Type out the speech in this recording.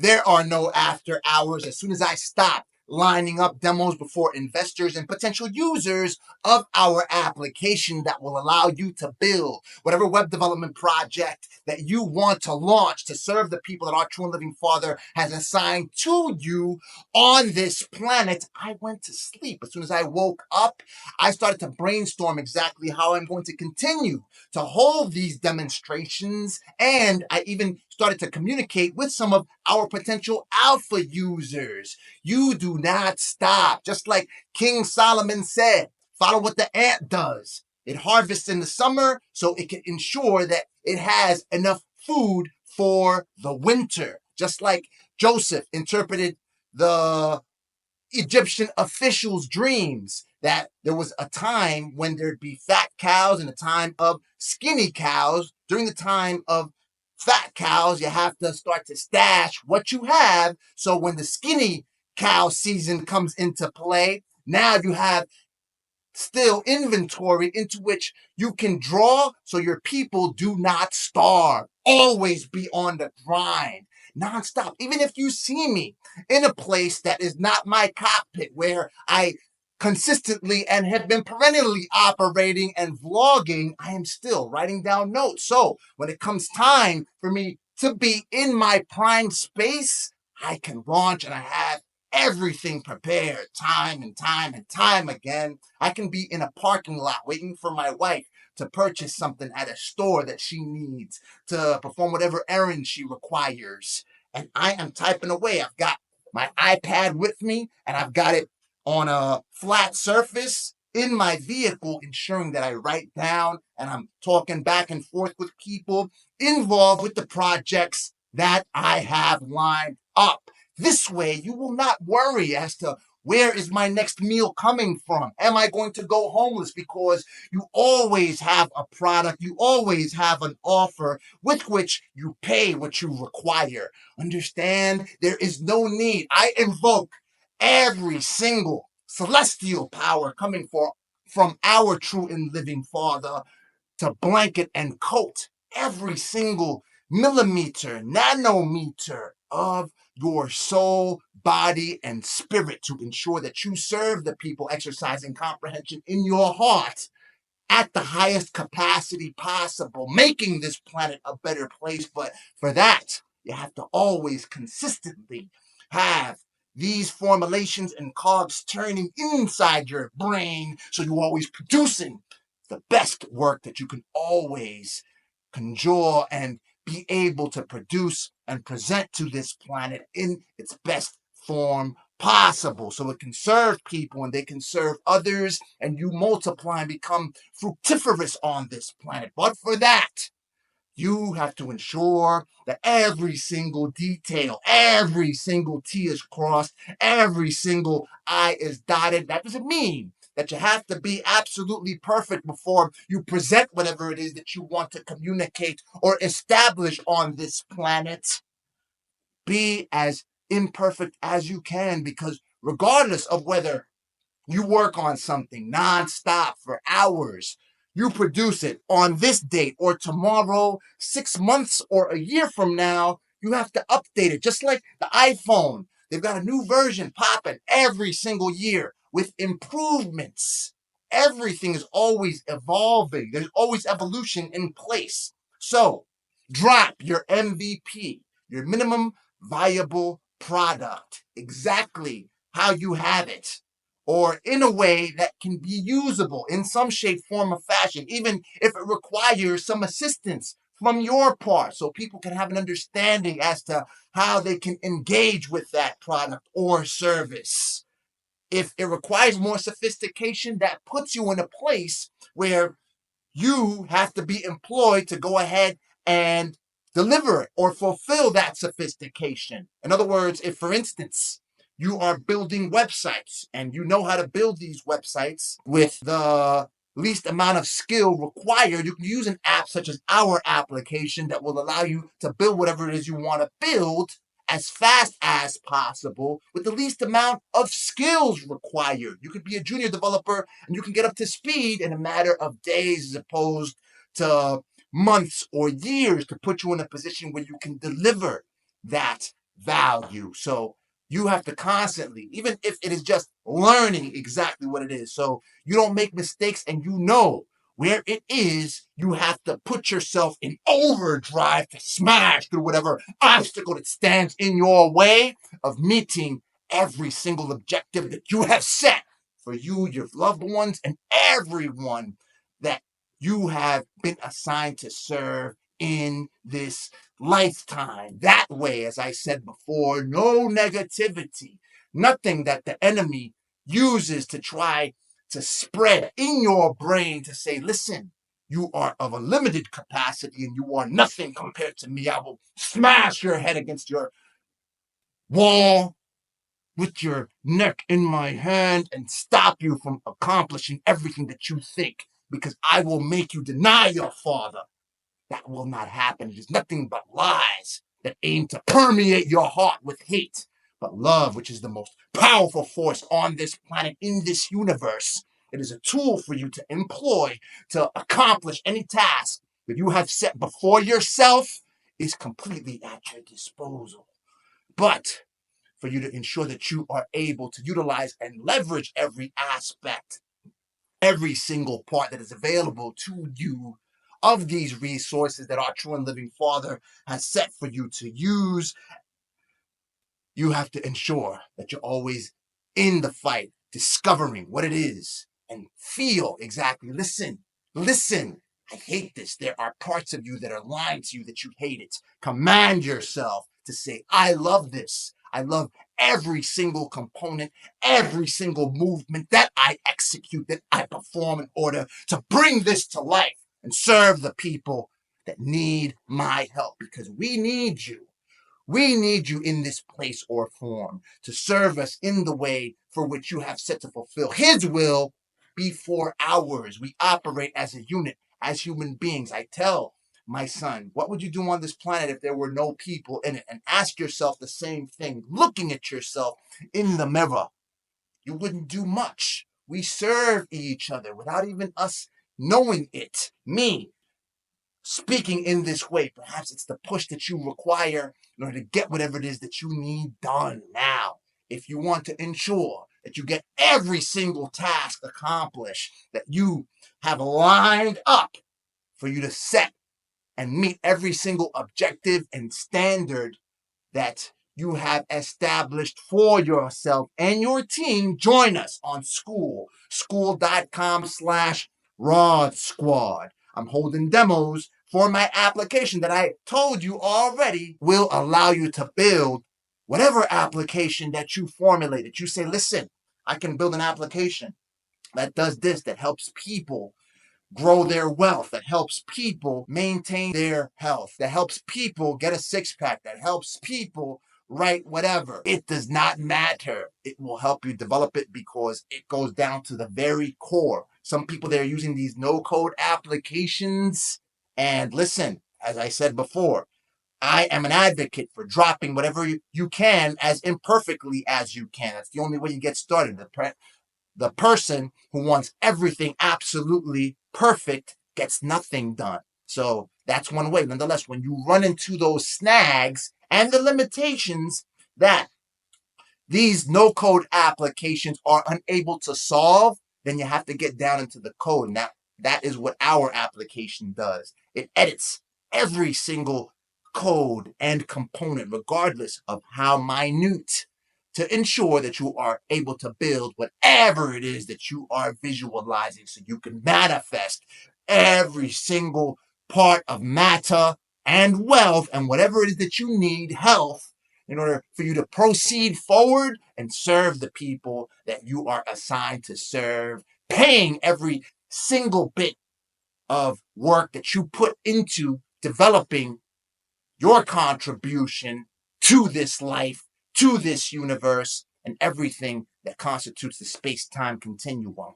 There are no after hours. As soon as I stop lining up demos before investors and potential users of our application that will allow you to build whatever web development project that you want to launch to serve the people that our true and living Father has assigned to you on this planet, I went to sleep. As soon as I woke up, I started to brainstorm exactly how I'm going to continue to hold these demonstrations, and I even started to communicate with some of our potential alpha users. You do not stop. Just like King Solomon said, follow what the ant does. It harvests in the summer so it can ensure that it has enough food for the winter. Just like Joseph interpreted the Egyptian officials' dreams that there was a time when there'd be fat cows and a time of skinny cows. During the time of fat cows, you have to start to stash what you have. So when the skinny cow season comes into play, now you have still inventory into which you can draw so your people do not starve. Always be on the grind, nonstop. Even if you see me in a place that is not my cockpit, where I consistently and have been perennially operating and vlogging, I am still writing down notes. So when it comes time for me to be in my prime space, I can launch, and I have everything prepared time and time and time again. I can be in a parking lot waiting for my wife to purchase something at a store that she needs to perform whatever errand she requires. And I am typing away. I've got my iPad with me, and I've got it on a flat surface in my vehicle, ensuring that I write down, and I'm talking back and forth with people involved with the projects that I have lined up. This way, you will not worry as to where is my next meal coming from? Am I going to go homeless? Because you always have a product, you always have an offer with which you pay what you require. Understand? There is no need. I invoke every single celestial power coming from our true and living Father to blanket and coat every single millimeter, nanometer of your soul, body, and spirit to ensure that you serve the people exercising comprehension in your heart at the highest capacity possible, making this planet a better place. But for that, you have to always consistently have these formulations and cogs turning inside your brain so you're always producing the best work that you can always conjure and be able to produce and present to this planet in its best form possible, so it can serve people and they can serve others, and you multiply and become fructiferous on this planet. But for that, you have to ensure that every single detail, every single T is crossed, every single I is dotted. That doesn't mean that you have to be absolutely perfect before you present whatever it is that you want to communicate or establish on this planet. Be as imperfect as you can, because regardless of whether you work on something nonstop for hours, you produce it on this date or tomorrow, 6 months or a year from now, you have to update it. Just like the iPhone, they've got a new version popping every single year with improvements. Everything is always evolving. There's always evolution in place. So drop your MVP, your minimum viable product, exactly how you have it, or in a way that can be usable in some shape, form, or fashion, even if it requires some assistance from your part, so people can have an understanding as to how they can engage with that product or service. If it requires more sophistication, that puts you in a place where you have to be employed to go ahead and deliver it or fulfill that sophistication. In other words, if, for instance, you are building websites and you know how to build these websites with the least amount of skill required, you can use an app such as our application that will allow you to build whatever it is you want to build as fast as possible with the least amount of skills required. You could be a junior developer and you can get up to speed in a matter of days as opposed to months or years, to put you in a position where you can deliver that value. So you have to constantly, even if it is just learning exactly what it is, so you don't make mistakes and you know where it is, you have to put yourself in overdrive to smash through whatever obstacle that stands in your way of meeting every single objective that you have set for you, your loved ones, and everyone that you have been assigned to serve in this lifetime. That way, as I said before, no negativity, nothing that the enemy uses to try to spread in your brain to say, listen, you are of a limited capacity and you are nothing compared to me. I will smash your head against your wall with your neck in my hand and stop you from accomplishing everything that you think because I will make you deny your father. That will not happen. It is nothing but lies that aim to permeate your heart with hate. But love, which is the most powerful force on this planet, in this universe, it is a tool for you to employ to accomplish any task that you have set before yourself, is completely at your disposal. But for you to ensure that you are able to utilize and leverage every aspect, every single part that is available to you of these resources that our true and living Father has set for you to use, you have to ensure that you're always in the fight, discovering what it is and feel exactly. Listen. I hate this. There are parts of you that are lying to you that you hate it. Command yourself to say, I love this. I love every single component, every single movement that I execute, that I perform in order to bring this to life and serve the people that need my help because we need you. We need you in this place or form to serve us in the way for which you have set to fulfill His will before ours. We operate as a unit, as human beings. I tell my son, what would you do on this planet if there were no people in it? And ask yourself the same thing, looking at yourself in the mirror. You wouldn't do much. We serve each other without even us knowing it. Me, speaking in this way, perhaps it's the push that you require in order to get whatever it is that you need done now. If you want to ensure that you get every single task accomplished that you have lined up for you to set and meet every single objective and standard that you have established for yourself and your team, join us on school.com/Rod Squad. I'm holding demos for my application that I told you already will allow you to build whatever application that you formulate. That you say, listen, I can build an application that does this, that helps people grow their wealth, that helps people maintain their health, that helps people get a six pack, that helps people write whatever. It does not matter. It will help you develop it because it goes down to the very core. Some people, they're using these no code applications. And listen, as I said before, I am an advocate for dropping whatever you can as imperfectly as you can. That's the only way you get started. The person who wants everything absolutely perfect gets nothing done. So that's one way. Nonetheless, when you run into those snags and the limitations that these no code applications are unable to solve, then you have to get down into the code. And that is what our application does. It edits every single code and component, regardless of how minute, to ensure that you are able to build whatever it is that you are visualizing so you can manifest every single part of matter and wealth and whatever it is that you need, health, in order for you to proceed forward and serve the people that you are assigned to serve, paying every single bit of work that you put into developing your contribution to this life, to this universe, and everything that constitutes the space-time continuum.